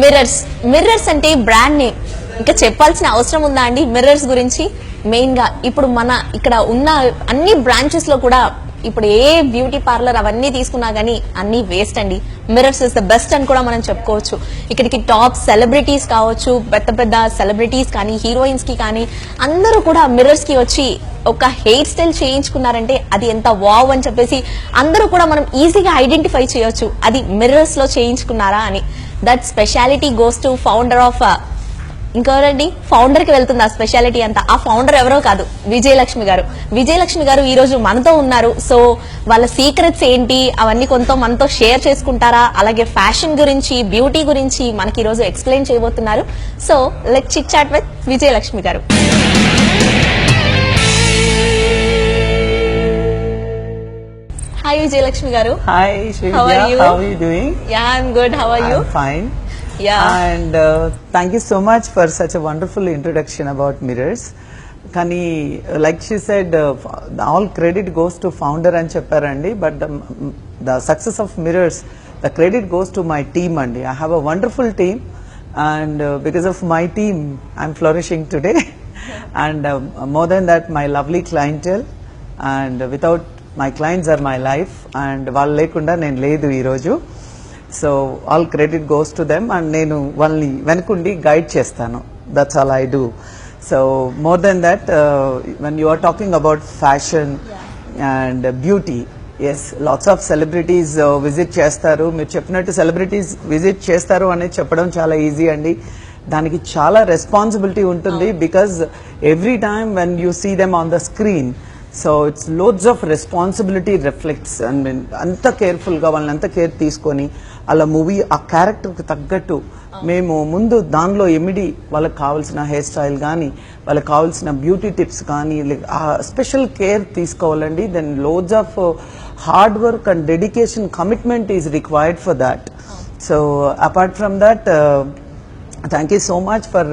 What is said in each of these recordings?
Mirrors అంటే brand name, ఇంకా చెప్పాల్సిన అవసరం ఉందా అండి మిర్రర్స్ గురించి? మెయిన్ గా ఇప్పుడు మన ఇక్కడ ఉన్న అన్ని బ్రాంచెస్ లో కూడా ఇప్పుడు ఏ బ్యూటీ పార్లర్ అవన్నీ తీసుకున్నా గానీ అన్ని వేస్ట్ అండి. మిర్రర్స్ ఇస్ ద బెస్ట్ అని కూడా మనం చెప్పుకోవచ్చు. ఇక్కడికి టాప్ సెలబ్రిటీస్ కావచ్చు, పెద్ద పెద్ద సెలబ్రిటీస్ కానీ, హీరోయిన్స్ కి కానీ అందరూ కూడా మిర్రర్స్ కి వచ్చి ఒక హెయిర్ స్టైల్ చేయించుకున్నారంటే అది ఎంత వావ్ అని చెప్పేసి అందరూ కూడా మనం ఈజీగా ఐడెంటిఫై చేయొచ్చు అది మిర్రర్స్ లో చేయించుకున్నారా అని. That speciality goes to founder of ఇంకెవరండి, ఫౌండర్ కి వెళ్తుంది ఆ స్పెషాలిటీ అంతా. ఆ ఫౌండర్ ఎవరో కాదు, విజయలక్ష్మి గారు. విజయలక్ష్మి గారు ఈ రోజు మనతో ఉన్నారు. సో వాళ్ళ సీక్రెట్స్ ఏంటి అవన్నీ కొంత మనతో షేర్ చేసుకుంటారా, అలాగే ఫ్యాషన్ గురించి, బ్యూటీ గురించి మనకి ఈ రోజు ఎక్స్ప్లెయిన్ చేయబోతున్నారు. So let's chit chat with Vijayalakshmi గారు. Hi Vijayalakshmi garu. Hi Shreya, how are you doing? Yeah, I'm good. How are you? I'm fine. Yeah. And thank you so much for such a wonderful introduction about mirrors. Kani, like she said, all credit goes to founder and chepparandi, but the success of mirrors, the credit goes to my team andi. I have a wonderful team, and because of my team, I'm flourishing today. And more than that, my lovely clientele, and without my clients are my life, and వాళ్ళు లేకుండా నేను లేదు ఈరోజు. So all credit goes to them, and నేను వాళ్ళని వెనకుండి guide చేస్తాను. That's all I do. So more than that, when you are talking about fashion and beauty, yes, lots of celebrities visit చేస్తారు. మీరు చెప్పినట్టు సెలబ్రిటీస్ విజిట్ చేస్తారు అనేది చెప్పడం చాలా ఈజీ అండి. దానికి చాలా రెస్పాన్సిబిలిటీ ఉంటుంది, because every time when you see them on the screen, so it's loads of responsibility reflects. And అంత కేర్ఫుల్గా వాళ్ళని అంత కేర్ తీసుకొని అలా మూవీ ఆ క్యారెక్టర్కి తగ్గట్టు మేము ముందు దానిలో ఎమిడి వాళ్ళకి కావాల్సిన హెయిర్ స్టైల్ కానీ, వాళ్ళకి కావాల్సిన బ్యూటీ టిప్స్ కానీ ఆ స్పెషల్ కేర్ తీసుకోవాలండి. Then loads of hard work and dedication, commitment is required for that. So apart from that, thank you so much for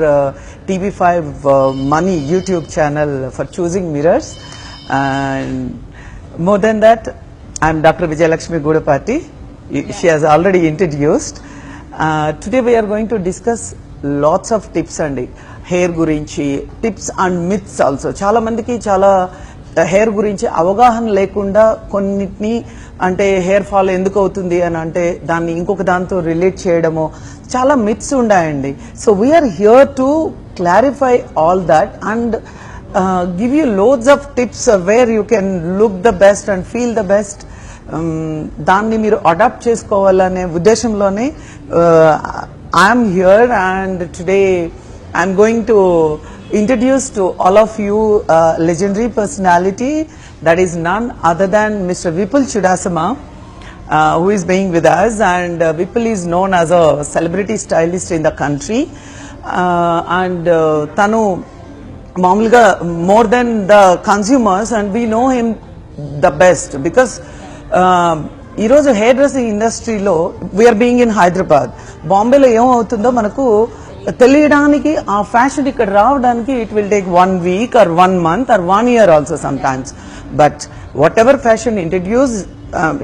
TV5 Money YouTube channel for choosing mirrors. And more than that, I'm Dr. Vijayalakshmi Gudapati. She has already introduced. Today we are going to discuss lots of tips and hair gurinchi, tips and myths also. చాలా మందికి చాలా hair గురించి అవగాహన లేకుండా కొన్నిటిని, అంటే hair fall ఎందుకు అవుతుంది అని అంటే దాన్ని ఇంకొక దాంతో రిలేట్ చేయడము, చాలా మిత్స్ ఉన్నాయండి. So we are here to clarify all that and give you loads of tips where you can look the best and feel the best. దాన్ని మీరు అడాప్ట్ చేసుకోవాలనే ఉద్దేశంలోనే I'm here, and today I'm going to introduce to all of you a legendary personality that is none other than Mr. Vipul Chudasama, who is being with us. And Vipul is known as a celebrity stylist in the country, and tanu మామూలుగా more than the consumers, and we know him the best because ఈరోజు hair dressing ఇండస్ట్రీలో we are being in Hyderabad, బాంబేలో ఏమవుతుందో మనకు తెలియడానికి, ఆ fashion ఇక్కడ రావడానికి it will take 1 week or 1 month or 1 year also sometimes. But whatever fashion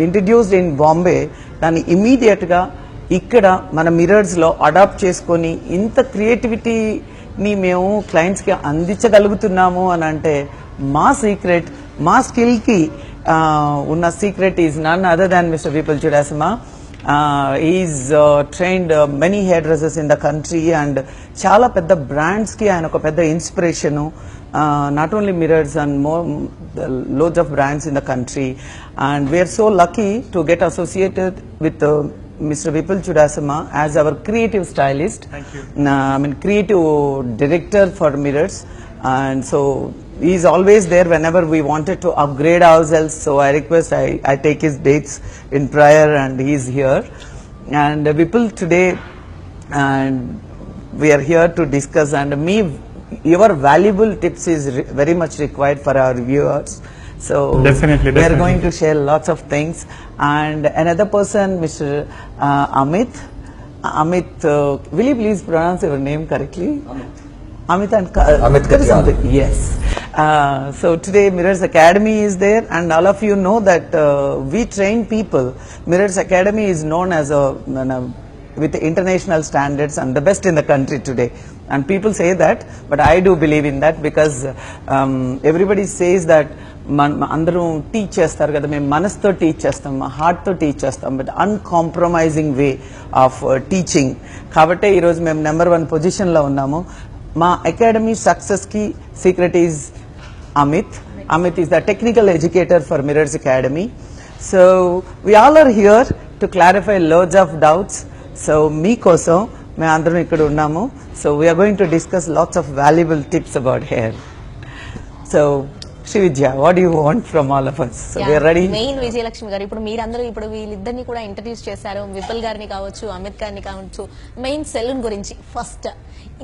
introduced in Bombay, దాన్ని ఇమీడియట్గా ఇక్కడ మన మిర్రర్స్లో అడాప్ట్ చేసుకొని ఇంత క్రియేటివిటీని మేము క్లయింట్స్కి అందించగలుగుతున్నాము అని అంటే మా సీక్రెట్, మా స్కిల్కి ఉన్న secret is none other than mister Vipul Chudasama. Is trained many hair dresses in the country, and చాలా పెద్ద బ్రాండ్స్కి ఆయన ఒక పెద్ద inspiration. not only mirrors and more loads of brands in the country, and we are so lucky to get associated with Mr. Vipul Chudasama as our creative stylist. Thank you. I mean creative director for mirrors, and so he is always there whenever we wanted to upgrade ourselves. So I request I take his dates in prior, and he is here. And Vipul, today, and we are here to discuss, and your valuable tips is very much required for our viewers. So definitely we are going to share lots of things. And another person, Mr. Amit. Will you please pronounce your name correctly? Amit and Amit Katyal. Yes. So today Mirrors Academy is there, and all of you know that we train people. Mirrors Academy is known as a with international standards and the best in the country today. And people say that, but I do believe in that because everybody says that అందరూ teach చేస్తారు కదా, మేము మనసుతో teach చేస్తాం, హార్ట్తో teach చేస్తాం, but uncompromising way of teaching. కాబట్టే ఈరోజు మేము నెంబర్ 1 పొజిషన్లో ఉన్నాము. మా అకాడమీ సక్సెస్కి secret is Amit. Amit is the technical educator for Mirrors Academy. So we all are here to clarify loads of doubts. So me koso me andaram ikkada unnamu. So we are going to discuss lots of valuable tips about hair. So Srividya, what do you want from all of us? So we are ready. Main Vijayalakshmi గారు, ఇప్పుడు మీరందరూ ఇప్పుడు వీళ్ళిద్దరిని కూడా introduce చేశారు. విపుల్ గారిని కావచ్చు, అమిత్ గారిని కావచ్చు. మెయిన్ సెలూన్ గురించి ఫస్ట్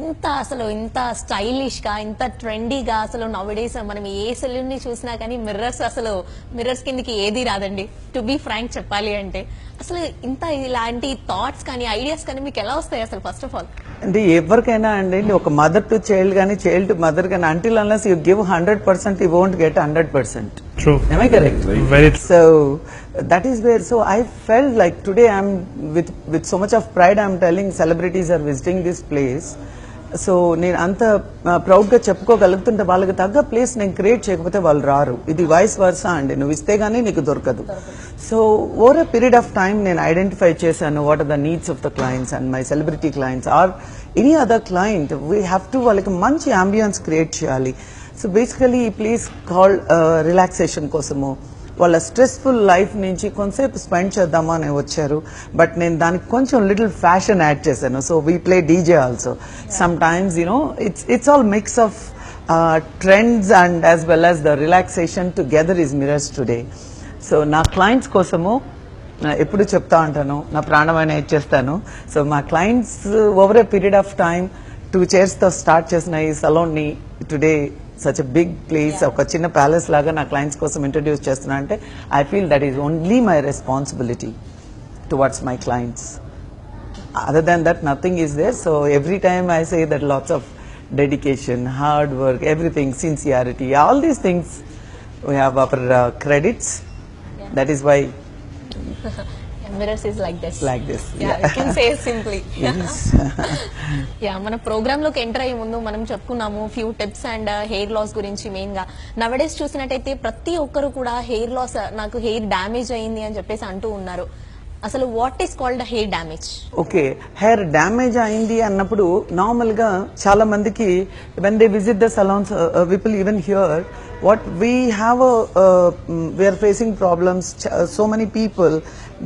ఇంత స్టైలిష్ గా, ఇంత ట్రెండీగా, అసలు నౌడేస్ మనం ఏ సెలూన్ ని చూసినా కానీ మిర్రర్స్ కిందకి ఏది రాదండి. టు బి ఫ్రాంక్ చెప్పాలి అంటే అసలు ఇంత ఇలాంటి థాట్స్ కానీ ఐడియాస్ కానీ మీకు ఎలా వస్తాయి అసలు ఫస్ట్ ఆఫ్ ఆల్? అంటే ఎవరికైనా అండి, ఒక మదర్ టు చైల్డ్ కానీ చైల్డ్ టు మదర్ కానీ, until unless you give 100% you won't get 100%. True. Am I correct? Very true. So that is where, so I felt like today I'm with so much of pride I'm telling celebrities are visiting this place. So నేను అంత ప్రౌడ్గా చెప్పుకోగలుగుతుంటే వాళ్ళకి తగ్గ place నేను create చేయకపోతే వాళ్ళు రారు. ఇది వైస్ వర్సా అండి, నువ్వు ఇస్తే గానీ నీకు దొరకదు. So over a period of time నేను ఐడెంటిఫై చేశాను what are the needs of the clients and my celebrity clients or any other client. We have to వాళ్ళకి మంచి అంబియన్స్ క్రియేట్ చేయాలి. సో బేసికలీ ఈ ప్లేస్ కాల్డ్ రిలాక్సేషన్ కోసము, వాళ్ళ stressful life నుంచి కొంతసేపు స్పెండ్ చేద్దామా అని వచ్చారు. బట్ నేను దానికి కొంచెం లిటిల్ ఫ్యాషన్ యాడ్ చేశాను. So we play DJ also some times, it's all mix of trends and as well as the relaxation together is mirrors today. So నా క్లయింట్స్ కోసము ఎప్పుడు చెప్తా ఉంటాను, నా ప్రాణమైన ఇచ్చేస్తాను. సో మా clients over a period of time 2 చైర్స్తో స్టార్ట్ చేసిన ఈ సలూన్ని today such a big place, ఒక చిన్న ప్యాలెస్ లాగా నా క్లయింట్స్ కోసం ఇంట్రడ్యూస్ చేస్తున్నా అంటే I feel that is only my responsibility towards my clients. Other than that nothing is there. So every time I say that lots of dedication, hard work, everything, sincerity, all these things we have our credits. That is why mirrors is like this. Yeah. You can say it simply. Yes. మన program లోకి enter అయ్యే ముందు మనం చెప్పుకున్నాము few tips and hair loss గురించి. Main గా నవడేస్ చూసినట్టయితే ప్రతి ఒక్కరు కూడా హెయిర్ లాస్, నాకు హెయిర్ డ్యామేజ్ అయింది అని చెప్పేసి అంటూ ఉన్నారు. అసలు what is called hair damage? Okay, hair damage అయింది అన్నప్పుడు నార్మల్ గా చాలా మందికి when they visit the saloons, people even here what we have we are facing problems. So many people,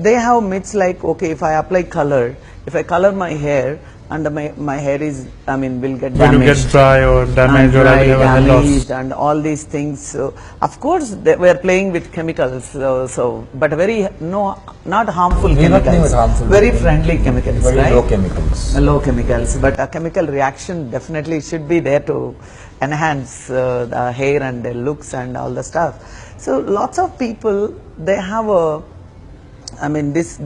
they have myths like, okay, if I apply color, if I color my hair and my hair is, I mean, will get damaged, will get dry or damaged or damaged and all these things. So of course we are playing with chemicals, so but very not harmful chemicals, very friendly chemicals, very right? low chemicals, But a chemical reaction definitely should be there to enhance the hair and their looks and all the stuff. So lots of people, they have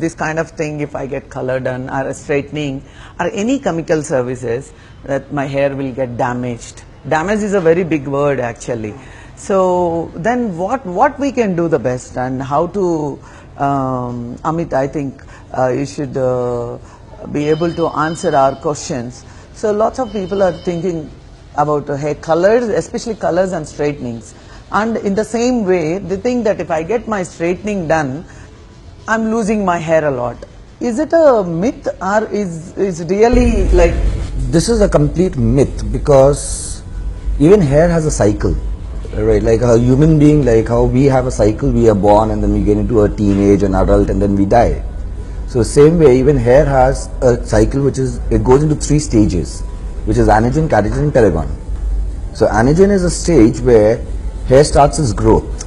this kind of thing, if I get color done or straightening or any chemical services, that my hair will get damaged. Damage is a very big word actually. So then what we can do the best and how to, Amit, I think you should be able to answer our questions. So lots of people are thinking about hair colors, especially colors and straightenings. And in the same way, they think that if I get my straightening done, I'm losing my hair a lot. Is it a myth or is really like? This is a complete myth because even hair has a cycle, right? Like a human being, like how we have a cycle, we are born and then we get into a teenage, an adult, and then we die. So same way, even hair has a cycle it goes into 3 stages, which is anagen, catagen and telogen. So anagen is a stage where hair starts its growth.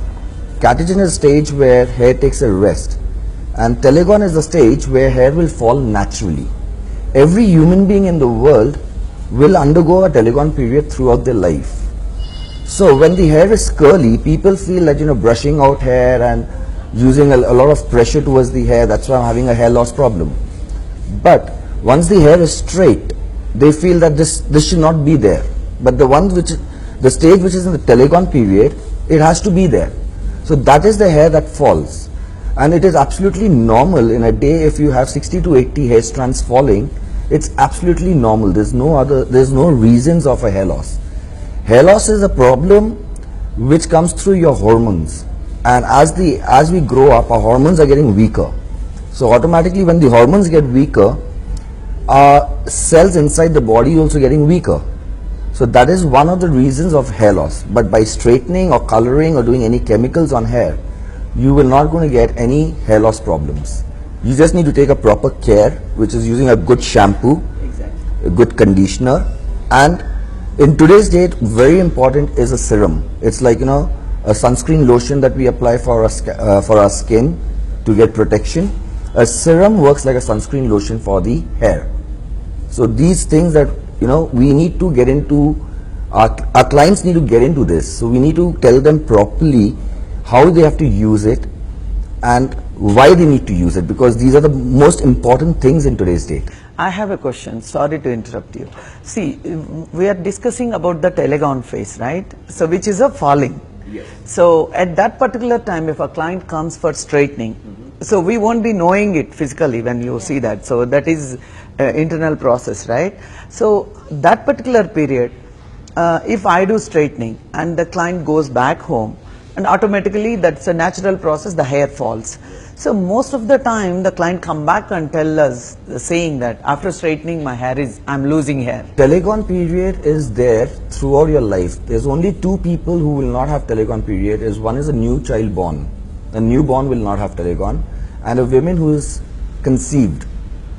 Catagen is a stage where hair takes a rest. And telogen is the stage where hair will fall naturally. Every human being in the world will undergo a telogen period throughout their life. So when the hair is curly, people feel that, brushing out hair and using a lot of pressure towards the hair, that's why I'm having a hair loss problem. But once the hair is straight, they feel that this should not be there. But the stage which is in the telogen period, it has to be there. So that is the hair that falls. And it is absolutely normal in a day if you have 60 to 80 hair strands falling. It's absolutely normal. There's no reasons of a hair loss. Hair loss is a problem which comes through your hormones. And as we grow up, our hormones are getting weaker. So automatically when the hormones get weaker, our cells inside the body is also getting weaker. So that is one of the reasons of hair loss. But by straightening or coloring or doing any chemicals on hair, you will not going to get any hair loss problems. You just need to take a proper care, which is using a good shampoo, a good conditioner, and in today's date, very important is a serum. It's like, a sunscreen lotion that we apply for our skin to get protection. A serum works like a sunscreen lotion for the hair. So these things that we need to get into, our clients need to get into this. So we need to tell them properly how they have to use it and why they need to use it, because these are the most important things in today's date. I have a question. Sorry to interrupt you. See, we are discussing about the telegon phase, right? So which is a falling. Yes. So at that particular time, if a client comes for straightening, so we won't be knowing it physically when you see that. So that is internal process, right? So that particular period, if I do straightening and the client goes back home, and automatically that's a natural process, the hair falls. So most of the time the client come back and tell us saying that after straightening my hair I'm losing hair. Telegon period is there throughout your life. There's only two people who will not have telegon period. One is a new child born. A newborn will not have telegon, and a woman who is conceived,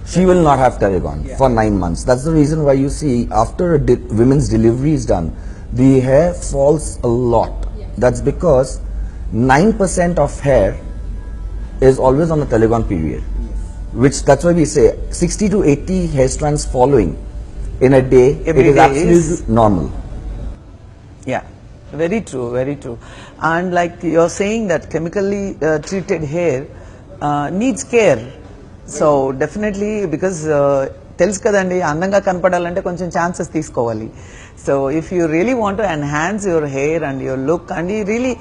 she will not have telegon for 9 months. That's the reason why you see after a women's delivery is done, the hair falls a lot. That's because 9% of hair is always on the telegon period, that's why we say 60 to 80 hair strands following in a day. Every it is day absolutely is normal. Yeah, very true, very true. And like you're saying that chemically treated hair needs care. So definitely, because తెలుసు కదండి అందంగా కనపడాలంటే కొంచెం chances తీసుకోవాలి. So if you really want to enhance your hair and your look, and you really,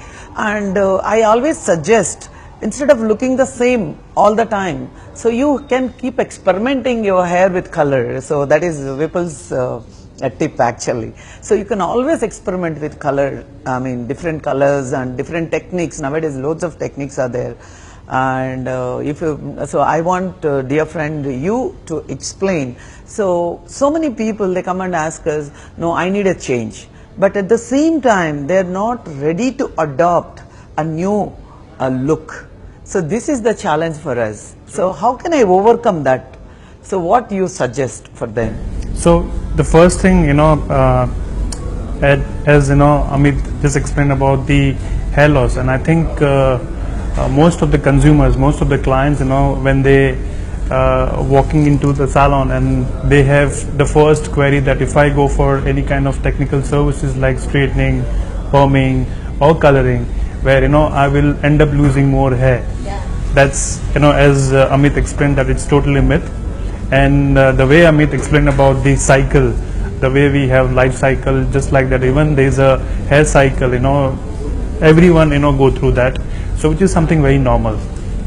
and I always suggest, instead of looking the same all the time, so you can keep experimenting your hair with color. So that is Vipul's tip actually. So you can always experiment with color, I mean different colors and different techniques. Nowadays loads of techniques are there. And so I want dear friend you to explain. So many people, they come and ask us, no, I need a change, but at the same time they're not ready to adopt a new look. So this is the challenge for us. So how can I overcome that? So what you suggest for them? So the first thing, as Amit just explained about the hair loss, and I think most of the consumers, most of the clients, when they walking into the salon, and they have the first query that if I go for any kind of technical services like straightening, perming or coloring, where I will end up losing more hair. That's as Amit explained, that it's totally myth. And the way Amit explained about the cycle, the way we have life cycle, just like that, even there's a hair cycle, everyone go through that. So which is something very normal.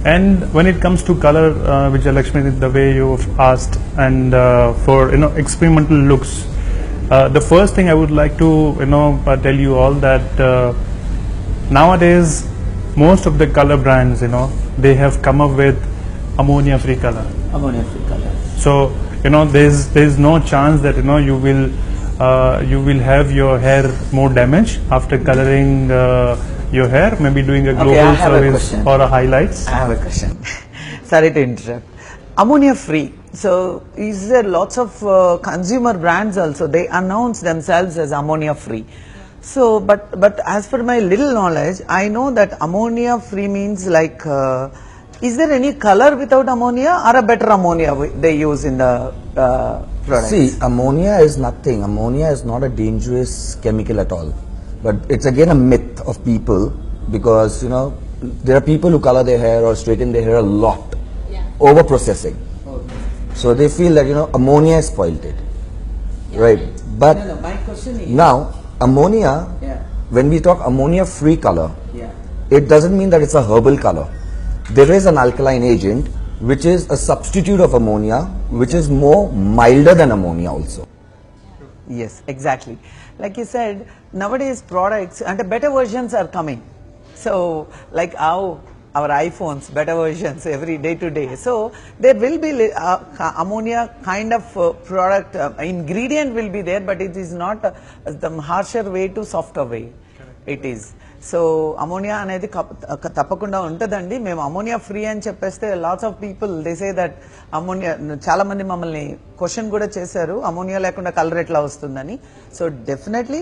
And when it comes to color, Vijayalakshmi, the way you've asked, and for experimental looks, the first thing I would like to tell you all that nowadays most of the color brands, they have come up with ammonia free color. Ammonia free color. So there's no chance that you will have your hair more damage after coloring your hair, maybe doing a global service or a highlights. I have a question. Sorry to interrupt. Ammonia free. So is there lots of consumer brands also, they announce themselves as ammonia free. So but as per my little knowledge, I know that ammonia free means like is there any color without ammonia, or a better ammonia they use in the products? See, ammonia is nothing. Ammonia is not a dangerous chemical at all. But it's again a myth of people, because there are people who color their hair or straighten their hair a lot, over processing. So they feel that ammonia has spoiled it, right? But No, my question is now ammonia, when we talk ammonia free color, it doesn't mean that it's a herbal color. there is an alkaline agent which is a substitute of ammonia, which is more milder than ammonia also. Yes, exactly. Like you said, nowadays products and better versions are coming. So, like our iPhones, better versions every day to day. So, there will be ammonia kind of product, ingredient will be there, but it is not the harsher way to softer way. It is. So ammonia అనేది తప్పకుండా ఉంటుందండి. మేము ammonia free అని చెప్పేస్తే lots of people they say that ammonia, చాలా మంది మమ్మల్ని question కూడా చేశారు అమోనియా లేకుండా కలర్ ఎట్లా వస్తుందని. So definitely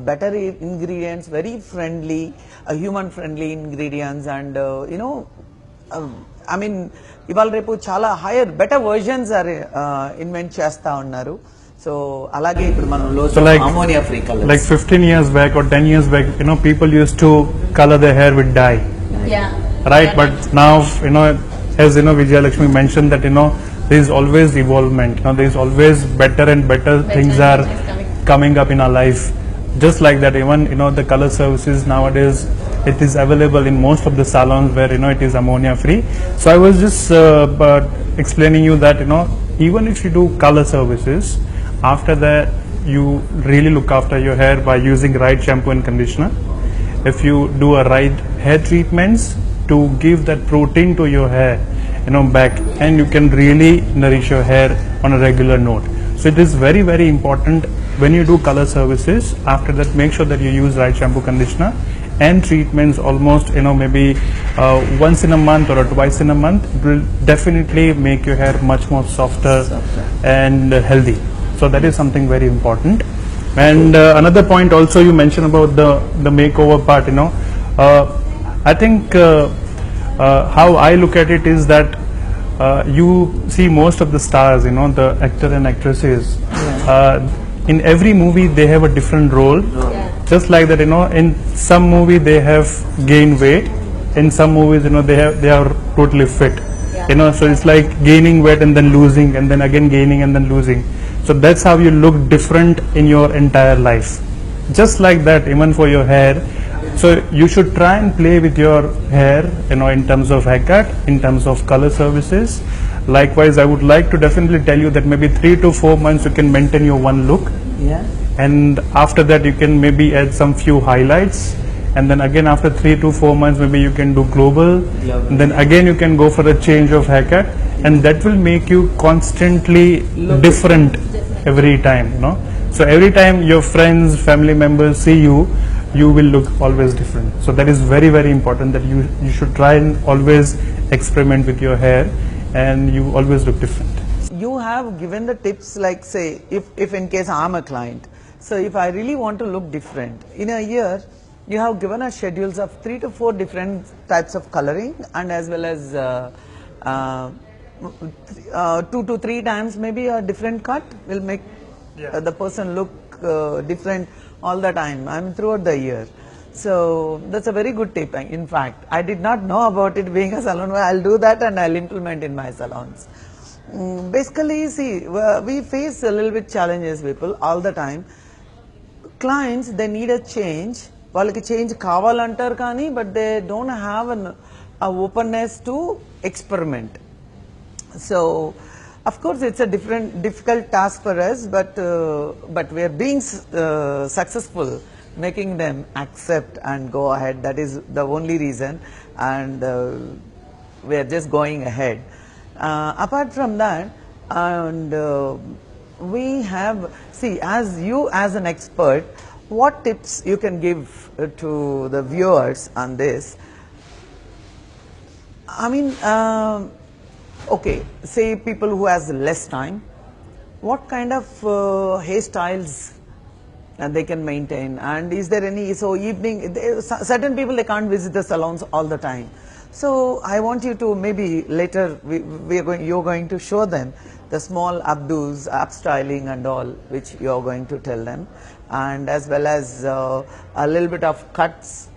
better ingredients, very friendly, human friendly ingredients and you know I mean ఇవాళ రేపు చాలా higher better versions are invent చేస్తా ఉన్నారు. సో అలాగే ఇప్పుడు మనం ammonia free colors. Like 15 years back or 10 years back, people used to color their hair with dye. Yeah. Right, but now, as Vijaya Lakshmi mentioned that, there is always evolvement. There is always better and better things are coming up in our life. Just like that, even, the color services nowadays, it is available in most of the salons where, it is ammonia free. So I was just explaining you that, even if you do color services, after that you really look after your hair by using right shampoo and conditioner. If you do a right hair treatments to give that protein to your hair, back, and you can really nourish your hair on a regular note. So it is very, very important when you do color services. After that, make sure that you use right shampoo, conditioner and treatments almost, maybe once in a month or twice in a month. It will definitely make your hair much more softer and healthy. So that is something very important. And another point also you mentioned about the makeover part. I think how I look at it is that you see most of the stars, the actor and actresses. In every movie they have a different role. Just like that, in some movie they have gained weight. In some movies, they are totally fit. So it's like gaining weight and then losing, and then again gaining and then losing. So that's how you look different in your entire life. Just like that, even for your hair. So you should try and play with your hair, in terms of haircut, in terms of color services. Likewise, I would like to definitely tell you that maybe 3 to 4 months you can maintain your one look. Yeah. And after that you can maybe add some few highlights, and then again after 3 to 4 months maybe you can do global. And then again you can go for a change of haircut, and that will make you constantly different every time. So every time your friends, family members see you, you will look always different. So that is very, very important that you should try and always experiment with your hair, and you always look different. You have given the tips, like say if in case I'm a client, so if I really want to look different in a year, you have given us schedules of 3 to 4 different types of coloring, and as well as 2 to 3 times maybe a different cut will make the person look different all the time, throughout the year. So that's a very good tip. In fact, I did not know about it being a salon. I'll do that and I'll implement in my salons. Basically, see, we face a little bit challenges, people, all the time. Clients, they need a change. వాళ్ళకి change కావాలంటారు కానీ but they don't have a openness to experiment. So of course it's a difficult task for us, but we are being successful making them accept and go ahead. That is the only reason, and we are just going ahead. Apart from that, and we have, see, as you as an expert, what tips you can give to the viewers on this? I mean, okay, say people who has less time, what kind of hairstyles they can maintain, and is there any, so evening, certain people, they can't visit the salons all the time. So I want you to maybe later you're going to show them the small updos, up styling and all, which you're going to tell them, and as well as a little bit of cuts,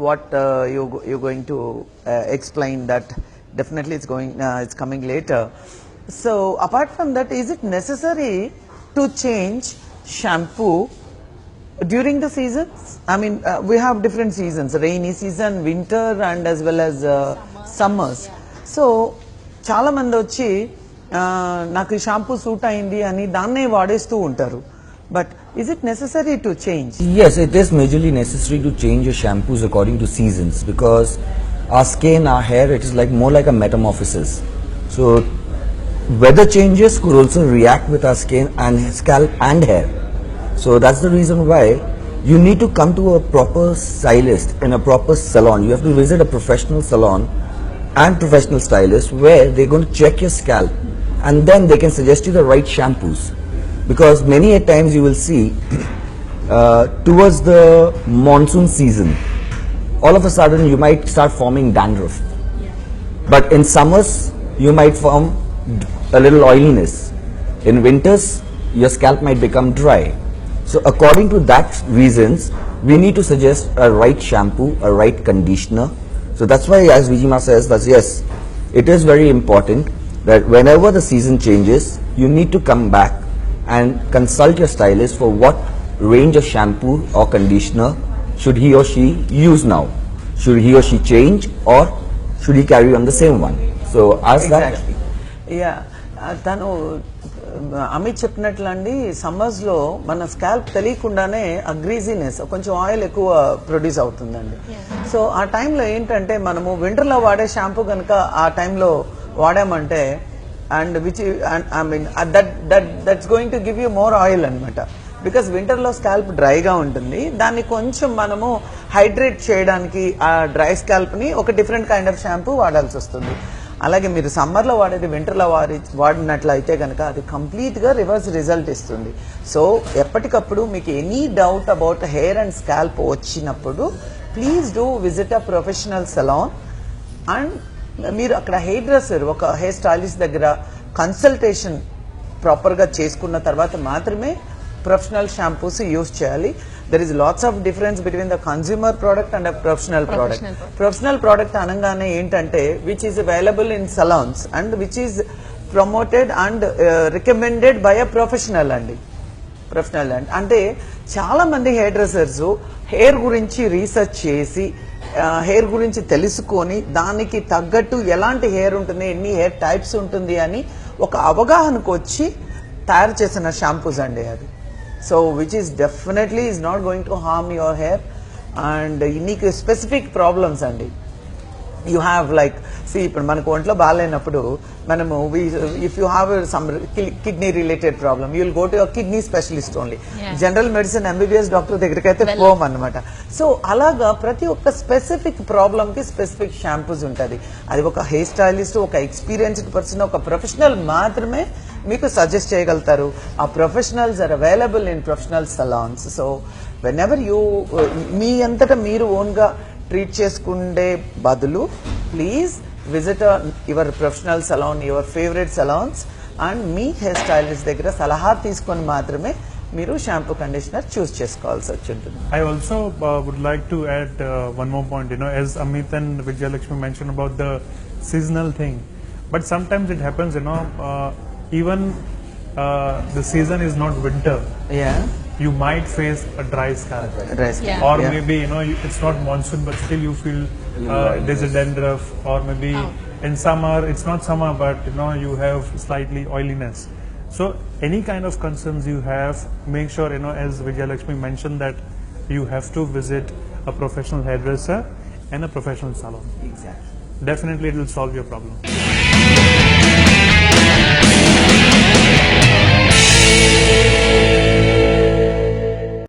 what you're going to explain that. Definitely it's coming later. So apart from that, is it necessary to change shampoo During the seasons, I mean, we have different seasons: rainy season, winter, and as well as summers. So చాలా మంది వచ్చి నాకు ఈ shampoo suit అయింది అని దాన్నే వాడేస్తూ ఉంటారు. But is it necessary to change? Yes, it is majorly necessary to change your shampoos according to seasons, because our skin, our hair, it is like more like a metamorphosis. So weather changes could also react with our skin and scalp and hair. So that's the reason why you need to come to a proper stylist in a proper salon. You have to visit a professional salon and professional stylist where they're going to check your scalp, and then they can suggest you the right shampoos. Because many a times you will see towards the monsoon season, all of a sudden you might start forming dandruff. But in summers you might form a little oiliness. In winters your scalp might become dry. So according to that reasons, we need to suggest a right shampoo, a right conditioner. So that's why, as Vijima says, that yes, it is very important that whenever the season changes, you need to come back and consult your stylist for what range of shampoo or conditioner should he or she use now. Should he or she change, or should he carry on the same one? So ask Exactly. Yeah. తను అమిత్ చెప్పినట్లు అండి, summers లో మన scalp తెలియకుండానే ఆ greasiness, కొంచెం oil ఎక్కువ produce అవుతుందండి. సో ఆ టైంలో ఏంటంటే మనము వింటర్ లో వాడే షాంపూ కనుక ఆ టైంలో వాడామంటే, and which I mean that's going to give you more oil అనమాట. బికాస్ వింటర్ లో స్కాల్ప్ డ్రైగా ఉంటుంది, దాన్ని కొంచెం మనము హైడ్రేట్ చేయడానికి ఆ డ్రై స్కాల్ప్ ని ఒక డిఫరెంట్ కైండ్ ఆఫ్ షాంపూ వాడాల్సి వస్తుంది. అలాగే మీరు సమ్మర్లో వాడేది వింటర్లో వాడినట్లయితే కనుక అది కంప్లీట్గా రివర్స్ రిజల్ట్ ఇస్తుంది. సో ఎప్పటికప్పుడు మీకు any doubt about hair and scalp వచ్చినప్పుడు please do visit a professional salon. And మీరు అక్కడ హెయిర్ డ్రెస్సర్, ఒక హెయిర్ స్టైలిస్ట్ దగ్గర కన్సల్టేషన్ ప్రాపర్గా చేసుకున్న తర్వాత మాత్రమే ప్రొఫెషనల్ షాంపూస్ యూజ్ చేయాలి. There is lots of difference between the consumer product and professional product. Professional product అనగానే ఏంటంటే which is available in salons and which is promoted and recommended by a professional అండి. Professional అంటే చాలా మంది hair dressers hair గురించి research చేసి hair గురించి తెలుసుకొని దానికి తగ్గట్టు ఎలాంటి హెయిర్ ఉంటుంది, ఎన్ని హెయిర్ టైప్స్ ఉంటుంది అని ఒక అవగాహనకు వచ్చి తయారు చేసిన షాంపూస్ అండి అది. So which is definitely is not going to harm your hair. And నీకు స్పెసిఫిక్ ప్రాబ్లమ్స్ అండి, యూ హ్యావ్ లైక్ ఇప్పుడు మనకు ఒంట్లో బాగాలేనప్పుడు మనము if you have some kidney related problem you will go to kidney specialist only. General medicine MBBS doctor దగ్గరికి అయితే పోమన్నమాట. So అలాగా ప్రతి ఒక్క స్పెసిఫిక్ ప్రాబ్లమ్ కి స్పెసిఫిక్ షాంపూస్ ఉంటుంది. అది ఒక హెయిర్ స్టైలిస్ట్, ఒక ఎక్స్పీరియన్స్డ్ పర్సన్, ఒక ప్రొఫెషనల్ మాత్రమే మీకు సజెస్ట్ చేయగలుగుతారు. ఆ professionals are available in professional salons. So whenever you మీ అంతటా మీరు ఓన్గా ట్రీట్ చేసుకుండే బదులు please visit your professional salon, your favourite salons, and మీ హెయిర్ స్టైలిస్ట్ దగ్గర సలహా తీసుకొని మాత్రమే మీరు షాంపూ కండిషనర్ చూస్ చేసుకోవాల్సి ఉంటుంది. I also would like to add one more point. You know, as Amit and Vijayalakshmi mentioned about the seasonal thing, but sometimes it happens. You know, even the season is not winter. Yeah. You might face a dry scalp. Dry scalp. Yeah. Or Yeah. maybe, you know, it's not monsoon, but still you feel there's a dandruff, or maybe in summer, it's not summer, but you know, you have slightly oiliness. So any kind of concerns you have, make sure, you know, as Vijayalakshmi mentioned, that you have to visit a professional hairdresser and a professional salon. Exactly. Definitely it will solve your problem.